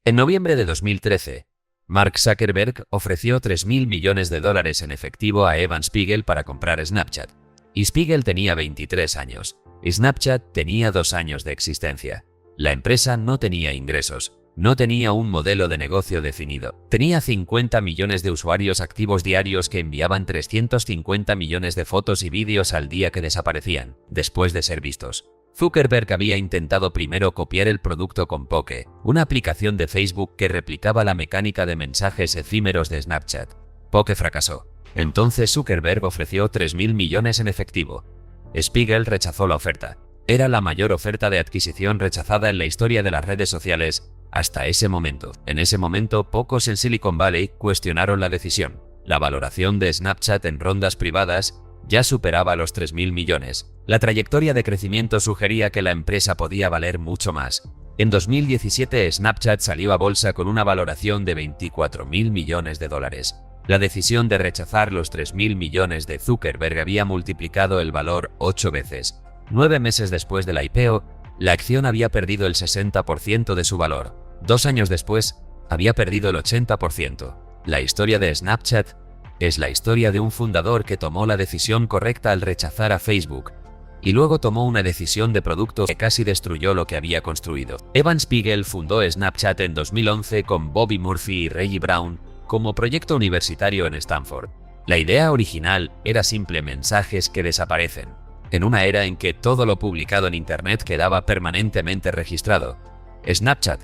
En noviembre de 2013, Mark Zuckerberg ofreció $3.000 millones en efectivo a Evan Spiegel para comprar Snapchat. Y Spiegel tenía 23 años. Snapchat tenía 2 años de existencia. La empresa no tenía ingresos. No tenía un modelo de negocio definido. Tenía 50 millones de usuarios activos diarios que enviaban 350 millones de fotos y vídeos al día que desaparecían, después de ser vistos. Zuckerberg había intentado primero copiar el producto con Poke, una aplicación de Facebook que replicaba la mecánica de mensajes efímeros de Snapchat. Poke fracasó. Entonces Zuckerberg ofreció $3.000 millones en efectivo. Spiegel rechazó la oferta. Era la mayor oferta de adquisición rechazada en la historia de las redes sociales hasta ese momento. En ese momento, pocos en Silicon Valley cuestionaron la decisión. La valoración de Snapchat en rondas privadas ya superaba los $3.000 millones. La trayectoria de crecimiento sugería que la empresa podía valer mucho más. En 2017, Snapchat salió a bolsa con una valoración de $24.000 millones. La decisión de rechazar los $3.000 millones de Zuckerberg había multiplicado el valor 8 veces. 9 meses después de la IPO, la acción había perdido el 60% de su valor. 2 años después, había perdido el 80%. La historia de Snapchat es la historia de un fundador que tomó la decisión correcta al rechazar a Facebook, y luego tomó una decisión de producto que casi destruyó lo que había construido. Evan Spiegel fundó Snapchat en 2011 con Bobby Murphy y Reggie Brown como proyecto universitario en Stanford. La idea original era simple: mensajes que desaparecen. En una era en que todo lo publicado en Internet quedaba permanentemente registrado, Snapchat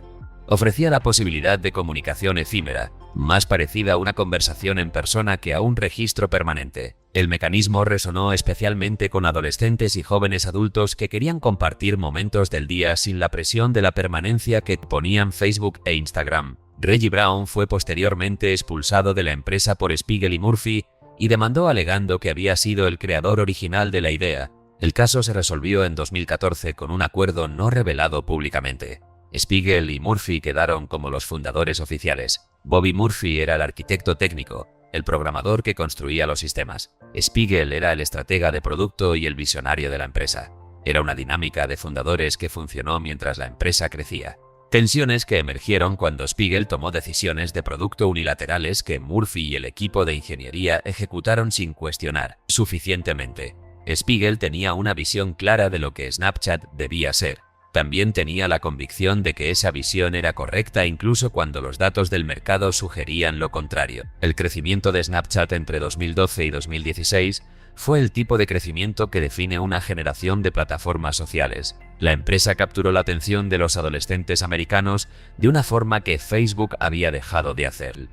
ofrecía la posibilidad de comunicación efímera, más parecida a una conversación en persona que a un registro permanente. El mecanismo resonó especialmente con adolescentes y jóvenes adultos que querían compartir momentos del día sin la presión de la permanencia que ponían Facebook e Instagram. Reggie Brown fue posteriormente expulsado de la empresa por Spiegel y Murphy y demandó alegando que había sido el creador original de la idea. El caso se resolvió en 2014 con un acuerdo no revelado públicamente. Spiegel y Murphy quedaron como los fundadores oficiales. Bobby Murphy era el arquitecto técnico, el programador que construía los sistemas. Spiegel era el estratega de producto y el visionario de la empresa. Era una dinámica de fundadores que funcionó mientras la empresa crecía. Tensiones que emergieron cuando Spiegel tomó decisiones de producto unilaterales que Murphy y el equipo de ingeniería ejecutaron sin cuestionar suficientemente. Spiegel tenía una visión clara de lo que Snapchat debía ser. También tenía la convicción de que esa visión era correcta incluso cuando los datos del mercado sugerían lo contrario. El crecimiento de Snapchat entre 2012 y 2016 fue el tipo de crecimiento que define una generación de plataformas sociales. La empresa capturó la atención de los adolescentes americanos de una forma que Facebook había dejado de hacer.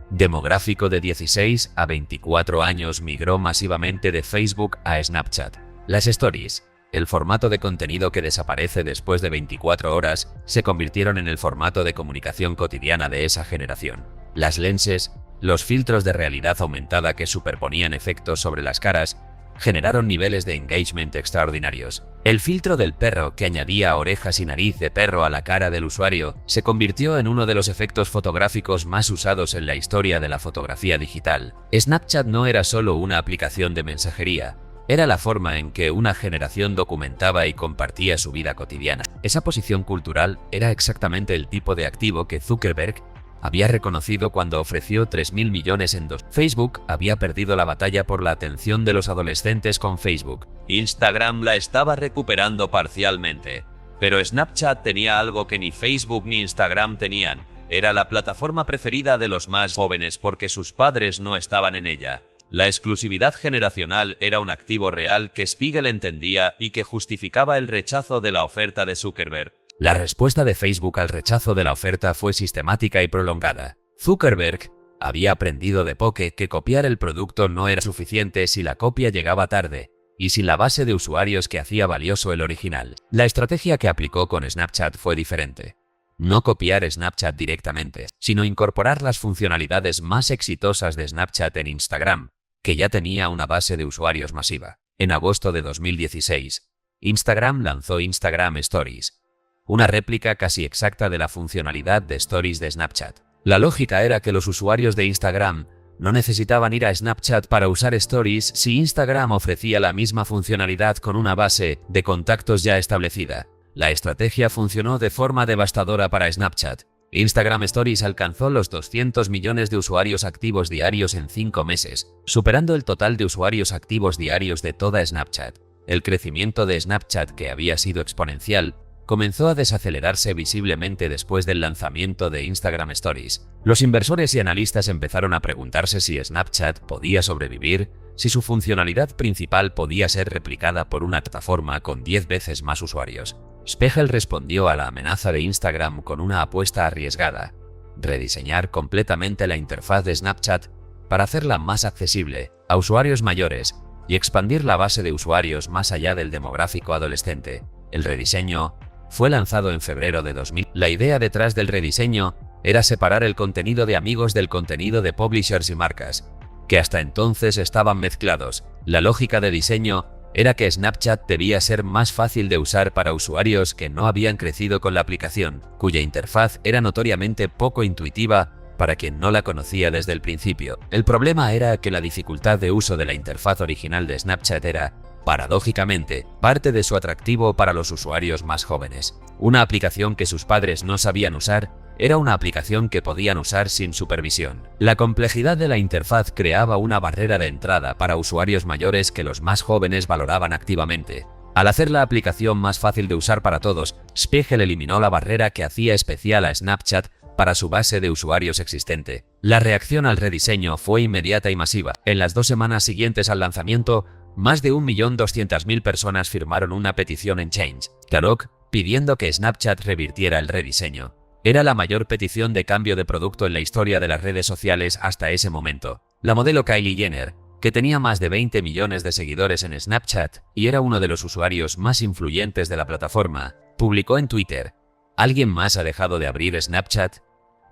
Demográfico de 16 a 24 años migró masivamente de Facebook a Snapchat. Las stories, el formato de contenido que desaparece después de 24 horas, se convirtieron en el formato de comunicación cotidiana de esa generación. Las lenses, los filtros de realidad aumentada que superponían efectos sobre las caras, generaron niveles de engagement extraordinarios. El filtro del perro, que añadía orejas y nariz de perro a la cara del usuario, se convirtió en uno de los efectos fotográficos más usados en la historia de la fotografía digital. Snapchat no era solo una aplicación de mensajería. Era la forma en que una generación documentaba y compartía su vida cotidiana. Esa posición cultural era exactamente el tipo de activo que Zuckerberg había reconocido cuando ofreció $3.000 millones en dos. Facebook había perdido la batalla por la atención de los adolescentes con Facebook. Instagram la estaba recuperando parcialmente. Pero Snapchat tenía algo que ni Facebook ni Instagram tenían. Era la plataforma preferida de los más jóvenes porque sus padres no estaban en ella. La exclusividad generacional era un activo real que Spiegel entendía y que justificaba el rechazo de la oferta de Zuckerberg. La respuesta de Facebook al rechazo de la oferta fue sistemática y prolongada. Zuckerberg había aprendido de Poke que copiar el producto no era suficiente si la copia llegaba tarde y sin la base de usuarios que hacía valioso el original. La estrategia que aplicó con Snapchat fue diferente. No copiar Snapchat directamente, sino incorporar las funcionalidades más exitosas de Snapchat en Instagram, que ya tenía una base de usuarios masiva. En agosto de 2016, Instagram lanzó Instagram Stories, una réplica casi exacta de la funcionalidad de Stories de Snapchat. La lógica era que los usuarios de Instagram no necesitaban ir a Snapchat para usar Stories si Instagram ofrecía la misma funcionalidad con una base de contactos ya establecida. La estrategia funcionó de forma devastadora para Snapchat. Instagram Stories alcanzó los 200 millones de usuarios activos diarios en 5 meses, superando el total de usuarios activos diarios de toda Snapchat. El crecimiento de Snapchat, que había sido exponencial, comenzó a desacelerarse visiblemente después del lanzamiento de Instagram Stories. Los inversores y analistas empezaron a preguntarse si Snapchat podía sobrevivir, si su funcionalidad principal podía ser replicada por una plataforma con 10 veces más usuarios. Spiegel respondió a la amenaza de Instagram con una apuesta arriesgada: rediseñar completamente la interfaz de Snapchat para hacerla más accesible a usuarios mayores y expandir la base de usuarios más allá del demográfico adolescente. El rediseño fue lanzado en febrero de 2000. La idea detrás del rediseño era separar el contenido de amigos del contenido de publishers y marcas, que hasta entonces estaban mezclados. La lógica de diseño era que Snapchat debía ser más fácil de usar para usuarios que no habían crecido con la aplicación, cuya interfaz era notoriamente poco intuitiva para quien no la conocía desde el principio. El problema era que la dificultad de uso de la interfaz original de Snapchat era, paradójicamente, parte de su atractivo para los usuarios más jóvenes. Una aplicación que sus padres no sabían usar era una aplicación que podían usar sin supervisión. La complejidad de la interfaz creaba una barrera de entrada para usuarios mayores que los más jóvenes valoraban activamente. Al hacer la aplicación más fácil de usar para todos, Spiegel eliminó la barrera que hacía especial a Snapchat para su base de usuarios existente. La reacción al rediseño fue inmediata y masiva. En las 2 semanas siguientes al lanzamiento, más de 1.200.000 personas firmaron una petición en Change.org pidiendo que Snapchat revirtiera el rediseño. Era la mayor petición de cambio de producto en la historia de las redes sociales hasta ese momento. La modelo Kylie Jenner, que tenía más de 20 millones de seguidores en Snapchat y era uno de los usuarios más influyentes de la plataforma, publicó en Twitter: ¿alguien más ha dejado de abrir Snapchat?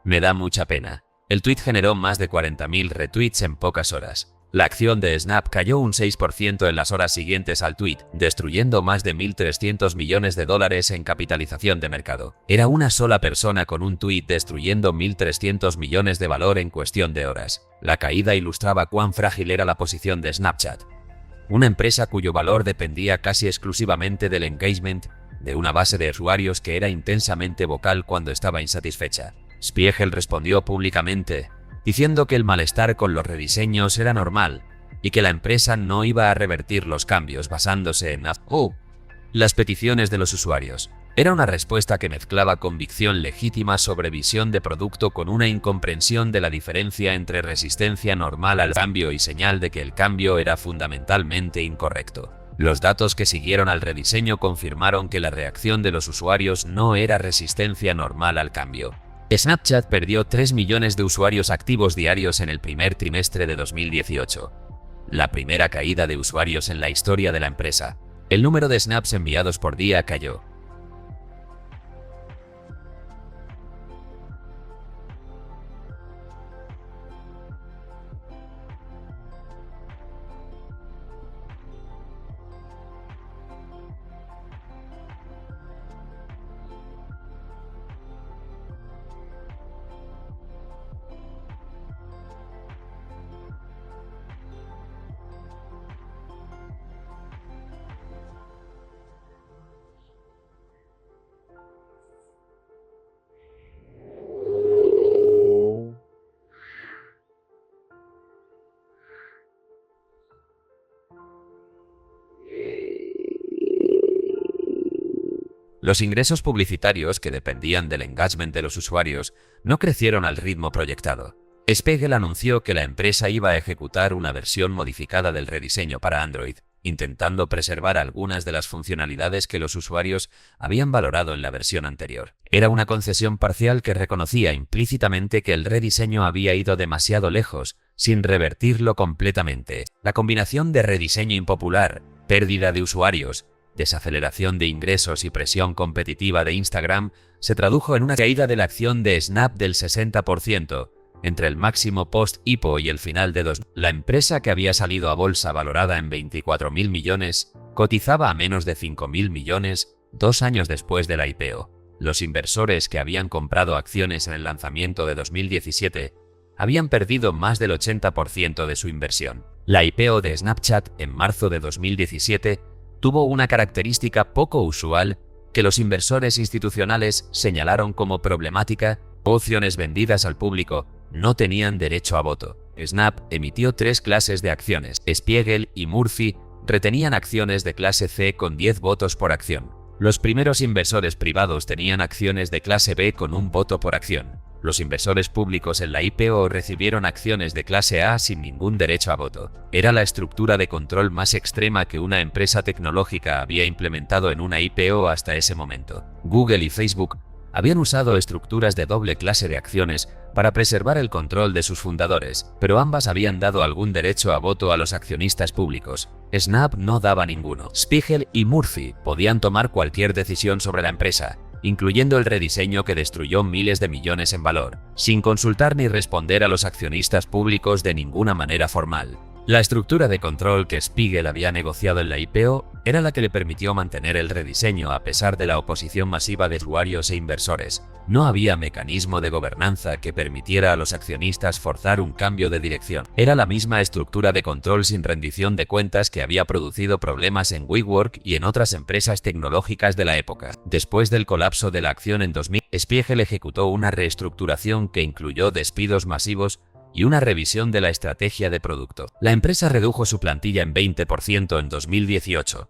Me da mucha pena. El tweet generó más de 40.000 retweets en pocas horas. La acción de Snap cayó un 6% en las horas siguientes al tweet, destruyendo más de 1.300 millones de dólares en capitalización de mercado. Era una sola persona con un tweet destruyendo 1.300 millones de valor en cuestión de horas. La caída ilustraba cuán frágil era la posición de Snapchat, una empresa cuyo valor dependía casi exclusivamente del engagement de una base de usuarios que era intensamente vocal cuando estaba insatisfecha. Spiegel respondió públicamente, diciendo que el malestar con los rediseños era normal y que la empresa no iba a revertir los cambios basándose en las peticiones de los usuarios. Era una respuesta que mezclaba convicción legítima sobre visión de producto con una incomprensión de la diferencia entre resistencia normal al cambio y señal de que el cambio era fundamentalmente incorrecto. Los datos que siguieron al rediseño confirmaron que la reacción de los usuarios no era resistencia normal al cambio. Snapchat perdió 3 millones de usuarios activos diarios en el primer trimestre de 2018, la primera caída de usuarios en la historia de la empresa. El número de snaps enviados por día cayó. Los ingresos publicitarios, que dependían del engagement de los usuarios, no crecieron al ritmo proyectado. Spiegel anunció que la empresa iba a ejecutar una versión modificada del rediseño para Android, intentando preservar algunas de las funcionalidades que los usuarios habían valorado en la versión anterior. Era una concesión parcial que reconocía implícitamente que el rediseño había ido demasiado lejos, sin revertirlo completamente. La combinación de rediseño impopular, pérdida de usuarios, desaceleración de ingresos y presión competitiva de Instagram se tradujo en una caída de la acción de Snap del 60%, entre el máximo post-IPO y el final de 2000. La empresa, que había salido a bolsa valorada en 24.000 millones, cotizaba a menos de 5.000 millones 2 años después de la IPO. Los inversores que habían comprado acciones en el lanzamiento de 2017 habían perdido más del 80% de su inversión. La IPO de Snapchat en marzo de 2017 tuvo una característica poco usual que los inversores institucionales señalaron como problemática Opciones vendidas al público no tenían derecho a voto. Snap emitió 3 clases de acciones. Spiegel y Murphy retenían acciones de clase C con 10 votos por acción. Los primeros inversores privados tenían acciones de clase B con 1 voto por acción. Los inversores públicos en la IPO recibieron acciones de clase A sin ningún derecho a voto. Era la estructura de control más extrema que una empresa tecnológica había implementado en una IPO hasta ese momento. Google y Facebook habían usado estructuras de doble clase de acciones para preservar el control de sus fundadores, pero ambas habían dado algún derecho a voto a los accionistas públicos. Snap no daba ninguno. Spiegel y Murphy podían tomar cualquier decisión sobre la empresa, incluyendo el rediseño que destruyó miles de millones en valor, sin consultar ni responder a los accionistas públicos de ninguna manera formal. La estructura de control que Spiegel había negociado en la IPO era la que le permitió mantener el rediseño a pesar de la oposición masiva de usuarios e inversores. No había mecanismo de gobernanza que permitiera a los accionistas forzar un cambio de dirección. Era la misma estructura de control sin rendición de cuentas que había producido problemas en WeWork y en otras empresas tecnológicas de la época. Después del colapso de la acción en 2000, Spiegel ejecutó una reestructuración que incluyó despidos masivos y una revisión de la estrategia de producto. La empresa redujo su plantilla en 20% en 2018.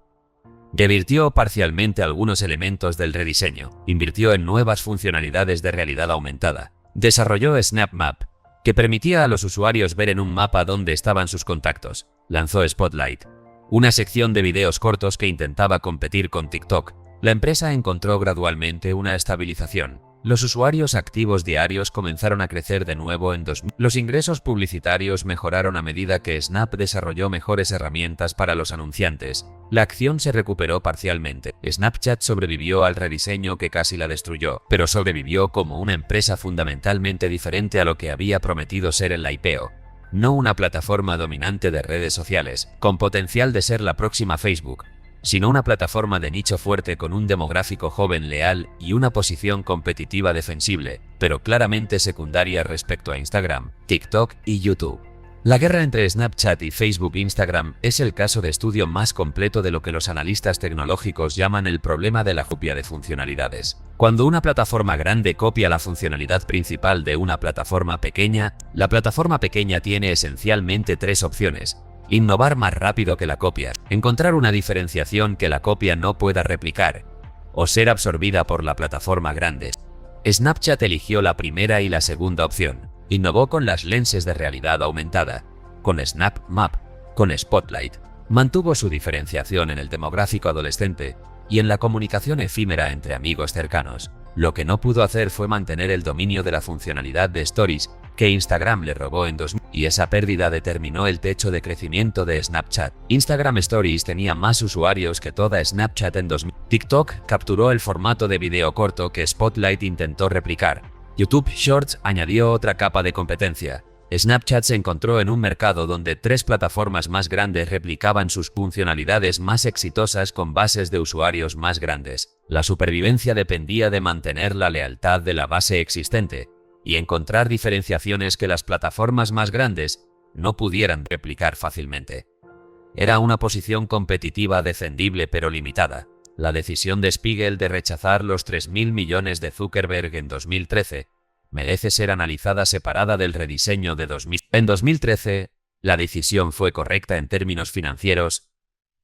Revirtió parcialmente algunos elementos del rediseño, invirtió en nuevas funcionalidades de realidad aumentada, desarrolló SnapMap, que permitía a los usuarios ver en un mapa dónde estaban sus contactos, lanzó Spotlight, una sección de videos cortos que intentaba competir con TikTok. La empresa encontró gradualmente una estabilización. Los usuarios activos diarios comenzaron a crecer de nuevo en 2000. Los ingresos publicitarios mejoraron a medida que Snap desarrolló mejores herramientas para los anunciantes. La acción se recuperó parcialmente. Snapchat sobrevivió al rediseño que casi la destruyó, pero sobrevivió como una empresa fundamentalmente diferente a lo que había prometido ser en la IPO. No una plataforma dominante de redes sociales, con potencial de ser la próxima Facebook, sino una plataforma de nicho fuerte con un demográfico joven leal y una posición competitiva defensible, pero claramente secundaria respecto a Instagram, TikTok y YouTube. La guerra entre Snapchat y Facebook e Instagram es el caso de estudio más completo de lo que los analistas tecnológicos llaman el problema de la copia de funcionalidades. Cuando una plataforma grande copia la funcionalidad principal de una plataforma pequeña, la plataforma pequeña tiene esencialmente 3 opciones. Innovar más rápido que la copia, encontrar una diferenciación que la copia no pueda replicar, o ser absorbida por la plataforma grande. Snapchat eligió la primera y la segunda opción. Innovó con las lentes de realidad aumentada, con SnapMap, con Spotlight. Mantuvo su diferenciación en el demográfico adolescente y en la comunicación efímera entre amigos cercanos. Lo que no pudo hacer fue mantener el dominio de la funcionalidad de Stories que Instagram le robó en 2000, y esa pérdida determinó el techo de crecimiento de Snapchat. Instagram Stories tenía más usuarios que toda Snapchat en 2000. TikTok capturó el formato de video corto que Spotlight intentó replicar. YouTube Shorts añadió otra capa de competencia. Snapchat se encontró en un mercado donde 3 plataformas más grandes replicaban sus funcionalidades más exitosas con bases de usuarios más grandes. La supervivencia dependía de mantener la lealtad de la base existente y encontrar diferenciaciones que las plataformas más grandes no pudieran replicar fácilmente. Era una posición competitiva defendible pero limitada. La decisión de Spiegel de rechazar los 3.000 millones de Zuckerberg en 2013 merece ser analizada separada del rediseño de 2000. En 2013, la decisión fue correcta en términos financieros.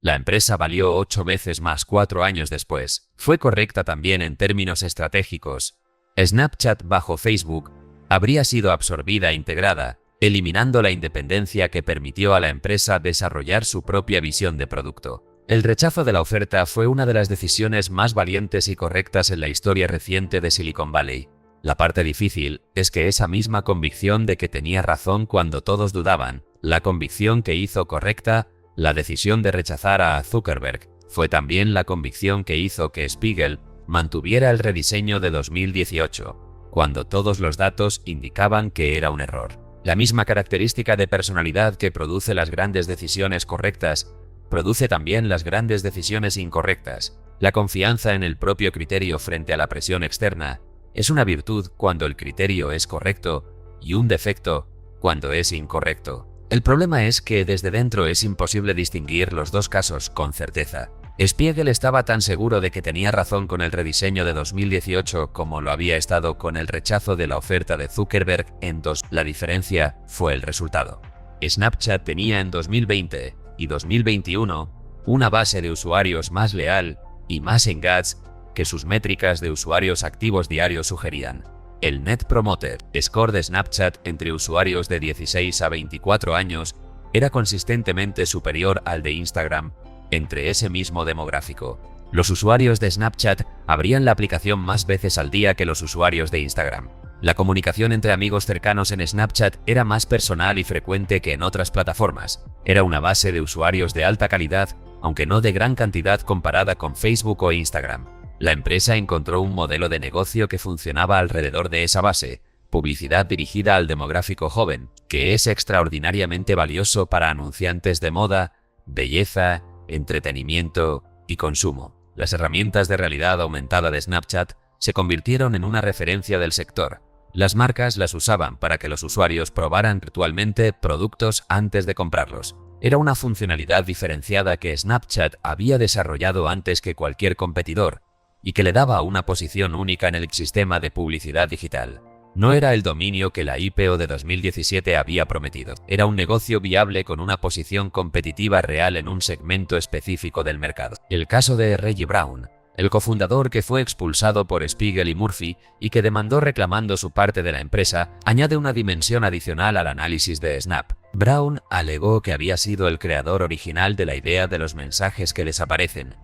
La empresa valió 8 veces más 4 años después. Fue correcta también en términos estratégicos. Snapchat bajo Facebook habría sido absorbida e integrada, eliminando la independencia que permitió a la empresa desarrollar su propia visión de producto. El rechazo de la oferta fue una de las decisiones más valientes y correctas en la historia reciente de Silicon Valley. La parte difícil es que esa misma convicción de que tenía razón cuando todos dudaban, la convicción que hizo correcta la decisión de rechazar a Zuckerberg, fue también la convicción que hizo que Spiegel mantuviera el rediseño de 2018, cuando todos los datos indicaban que era un error. La misma característica de personalidad que produce las grandes decisiones correctas produce también las grandes decisiones incorrectas. La confianza en el propio criterio frente a la presión externa es una virtud cuando el criterio es correcto y un defecto cuando es incorrecto. El problema es que desde dentro es imposible distinguir los dos casos con certeza. Spiegel estaba tan seguro de que tenía razón con el rediseño de 2018 como lo había estado con el rechazo de la oferta de Zuckerberg en 2000. La diferencia fue el resultado. Snapchat tenía en 2020 y 2021 una base de usuarios más leal y más engaged que sus métricas de usuarios activos diarios sugerían. El Net Promoter Score de Snapchat entre usuarios de 16 a 24 años era consistentemente superior al de Instagram entre ese mismo demográfico. Los usuarios de Snapchat abrían la aplicación más veces al día que los usuarios de Instagram. La comunicación entre amigos cercanos en Snapchat era más personal y frecuente que en otras plataformas. Era una base de usuarios de alta calidad, aunque no de gran cantidad comparada con Facebook o Instagram. La empresa encontró un modelo de negocio que funcionaba alrededor de esa base, publicidad dirigida al demográfico joven, que es extraordinariamente valioso para anunciantes de moda, belleza, entretenimiento y consumo. Las herramientas de realidad aumentada de Snapchat se convirtieron en una referencia del sector. Las marcas las usaban para que los usuarios probaran virtualmente productos antes de comprarlos. Era una funcionalidad diferenciada que Snapchat había desarrollado antes que cualquier competidor y que le daba una posición única en el sistema de publicidad digital. No era el dominio que la IPO de 2017 había prometido. Era un negocio viable con una posición competitiva real en un segmento específico del mercado. El caso de Reggie Brown, el cofundador que fue expulsado por Spiegel y Murphy y que demandó reclamando su parte de la empresa, añade una dimensión adicional al análisis de Snap. Brown alegó que había sido el creador original de la idea de los mensajes que desaparecen,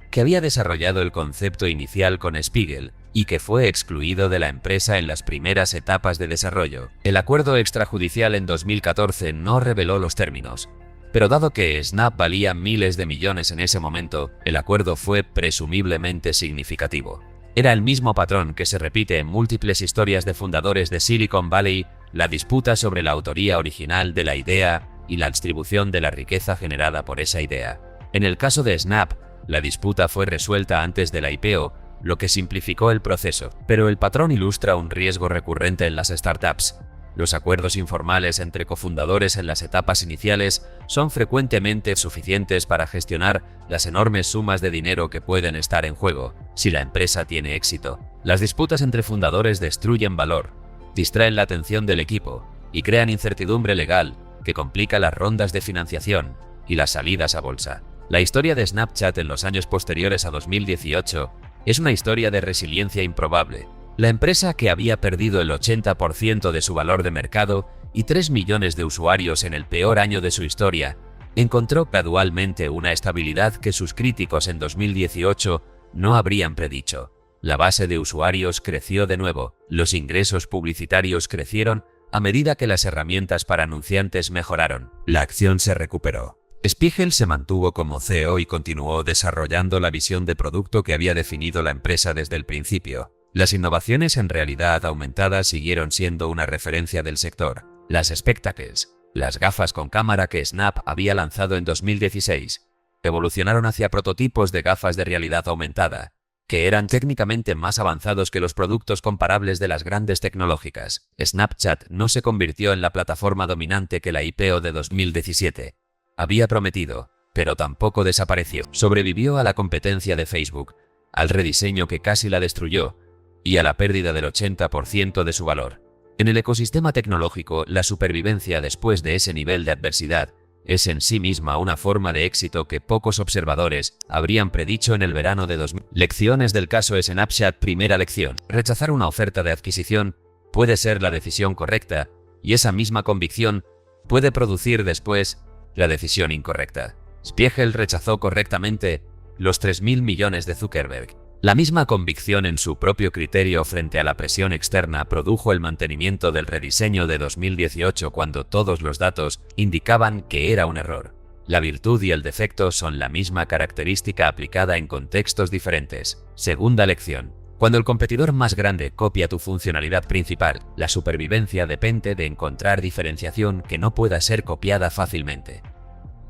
que había desarrollado el concepto inicial con Spiegel y que fue excluido de la empresa en las primeras etapas de desarrollo. El acuerdo extrajudicial en 2014 no reveló los términos, pero dado que Snap valía miles de millones en ese momento, el acuerdo fue presumiblemente significativo. Era el mismo patrón que se repite en múltiples historias de fundadores de Silicon Valley, la disputa sobre la autoría original de la idea y la distribución de la riqueza generada por esa idea. En el caso de Snap, la disputa fue resuelta antes de la IPO, lo que simplificó el proceso, pero el patrón ilustra un riesgo recurrente en las startups. Los acuerdos informales entre cofundadores en las etapas iniciales son frecuentemente suficientes para gestionar las enormes sumas de dinero que pueden estar en juego si la empresa tiene éxito. Las disputas entre fundadores destruyen valor, distraen la atención del equipo y crean incertidumbre legal que complica las rondas de financiación y las salidas a bolsa. La historia de Snapchat en los años posteriores a 2018 es una historia de resiliencia improbable. La empresa, que había perdido el 80% de su valor de mercado y 3 millones de usuarios en el peor año de su historia, encontró gradualmente una estabilidad que sus críticos en 2018 no habrían predicho. La base de usuarios creció de nuevo, los ingresos publicitarios crecieron a medida que las herramientas para anunciantes mejoraron. La acción se recuperó. Spiegel se mantuvo como CEO y continuó desarrollando la visión de producto que había definido la empresa desde el principio. Las innovaciones en realidad aumentada siguieron siendo una referencia del sector. Las Spectacles, las gafas con cámara que Snap había lanzado en 2016, evolucionaron hacia prototipos de gafas de realidad aumentada, que eran técnicamente más avanzados que los productos comparables de las grandes tecnológicas. Snapchat no se convirtió en la plataforma dominante que la IPO de 2017 había prometido, pero tampoco desapareció. Sobrevivió a la competencia de Facebook, al rediseño que casi la destruyó y a la pérdida del 80% de su valor. En el ecosistema tecnológico, la supervivencia después de ese nivel de adversidad es en sí misma una forma de éxito que pocos observadores habrían predicho en el verano de 2000. Lecciones del caso Snapchat. Primera lección: rechazar una oferta de adquisición puede ser la decisión correcta, y esa misma convicción puede producir después la decisión incorrecta. Spiegel rechazó correctamente los 3.000 millones de Zuckerberg. La misma convicción en su propio criterio frente a la presión externa produjo el mantenimiento del rediseño de 2018 cuando todos los datos indicaban que era un error. La virtud y el defecto son la misma característica aplicada en contextos diferentes. Segunda lección: cuando el competidor más grande copia tu funcionalidad principal, la supervivencia depende de encontrar diferenciación que no pueda ser copiada fácilmente.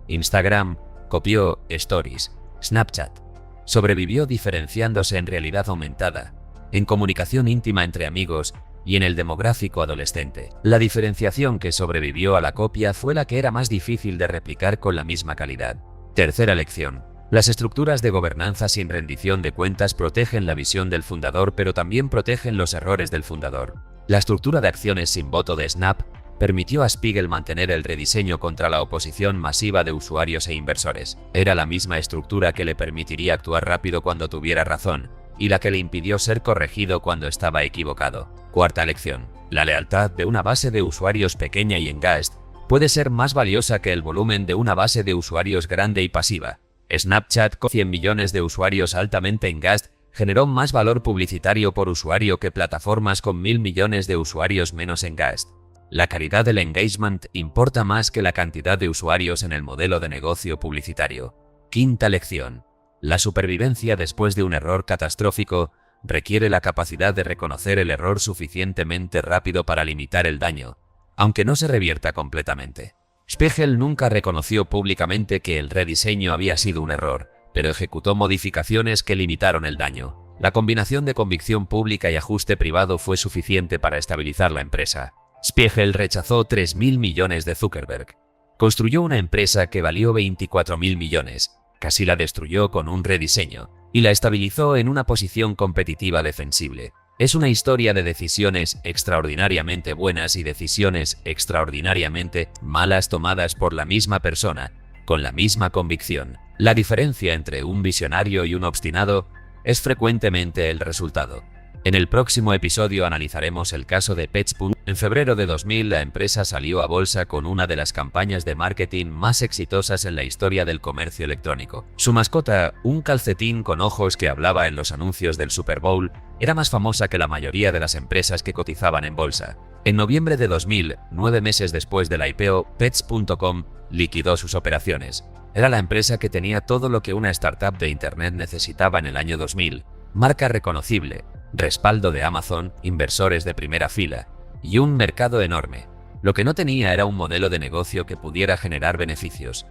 Instagram copió Stories. Snapchat sobrevivió diferenciándose en realidad aumentada, en comunicación íntima entre amigos y en el demográfico adolescente. La diferenciación que sobrevivió a la copia fue la que era más difícil de replicar con la misma calidad. Tercera lección: Las estructuras de gobernanza sin rendición de cuentas protegen la visión del fundador, pero también protegen los errores del fundador. La estructura de acciones sin voto de Snap permitió a Spiegel mantener el rediseño contra la oposición masiva de usuarios e inversores. Era la misma estructura que le permitiría actuar rápido cuando tuviera razón, y la que le impidió ser corregido cuando estaba equivocado. Cuarta lección. La lealtad de una base de usuarios pequeña y engaged puede ser más valiosa que el volumen de una base de usuarios grande y pasiva. Snapchat, con 100 millones de usuarios altamente engaged, generó más valor publicitario por usuario que plataformas con 1.000 millones de usuarios menos engaged. La calidad del engagement importa más que la cantidad de usuarios en el modelo de negocio publicitario. Quinta lección. La supervivencia después de un error catastrófico requiere la capacidad de reconocer el error suficientemente rápido para limitar el daño, aunque no se revierta completamente. Spiegel nunca reconoció públicamente que el rediseño había sido un error, pero ejecutó modificaciones que limitaron el daño. La combinación de convicción pública y ajuste privado fue suficiente para estabilizar la empresa. Spiegel rechazó 3.000 millones de Zuckerberg. Construyó una empresa que valió 24.000 millones, casi la destruyó con un rediseño, y la estabilizó en una posición competitiva defensible. Es una historia de decisiones extraordinariamente buenas y decisiones extraordinariamente malas tomadas por la misma persona, con la misma convicción. La diferencia entre un visionario y un obstinado es frecuentemente el resultado. En el próximo episodio analizaremos el caso de Pets.com. En febrero de 2000 la empresa salió a bolsa con una de las campañas de marketing más exitosas en la historia del comercio electrónico. Su mascota, un calcetín con ojos que hablaba en los anuncios del Super Bowl, era más famosa que la mayoría de las empresas que cotizaban en bolsa. En noviembre de 2000, 9 meses después del IPO, Pets.com liquidó sus operaciones. Era la empresa que tenía todo lo que una startup de Internet necesitaba en el año 2000. Marca reconocible, respaldo de Amazon, inversores de primera fila y un mercado enorme. Lo que no tenía era un modelo de negocio que pudiera generar beneficios.